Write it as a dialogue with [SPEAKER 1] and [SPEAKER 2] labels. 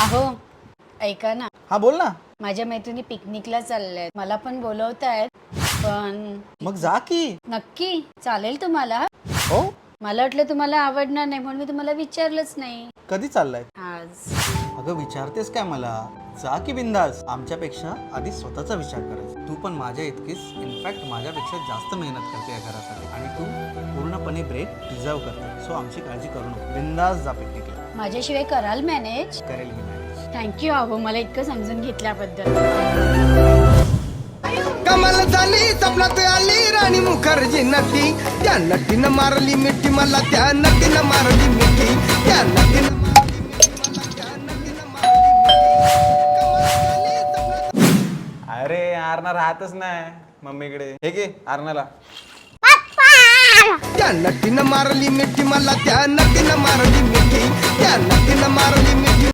[SPEAKER 1] अहो ऐका ना,
[SPEAKER 2] हा बोल ना.
[SPEAKER 1] माझ्या मैत्रिणी पिकनिकला चालल्यात, मला पण बोलवतायत, पण
[SPEAKER 2] मग जा की.
[SPEAKER 1] नक्की चालेल तुम्हाला?
[SPEAKER 2] हो.
[SPEAKER 1] मला वाटलं तुम्हाला आवडणार नाही म्हणून मी तुम्हाला विचारलंच नाही.
[SPEAKER 2] कधी चाललाय?
[SPEAKER 1] आज
[SPEAKER 2] अगं विचारतेस काय मला? जा की बिंदास. आमच्यापेक्षा आधी स्वतःचा विचार करायचा. तू पण माझ्या इतकीच इनफॅक्ट माझ्यापेक्षा जास्त मेहनत करते या घरासाठी आणि तू पूर्णपणे ब्रेक डिझर्व करते. सो आमची काळजी करू नको. बिंदास जा पिकनिकला.
[SPEAKER 1] माझ्याशिवाय कराल मॅनेज?
[SPEAKER 2] करेल मी मॅनेज.
[SPEAKER 1] थँक्यू अहो, मला इतकं समजून घेतल्याबद्दल.
[SPEAKER 3] कमाल झाली स्वप्नात आली राणी मुखर्जी नटी त्या नटीनं मारली मिठी मला त्या नटीनं मारली मिठी त्या नटीनं मारली मिठी मला त्या नटीनं मारली मिठी कमाल झाली स्वप्नात
[SPEAKER 4] अरे आरना राहतच नाही मम्मीकडे. हे घे आरनाला.
[SPEAKER 3] त्या नटीनं मारली मिठी मला त्या नटीनं मारली मिठी त्या नटीनं मारली मिठी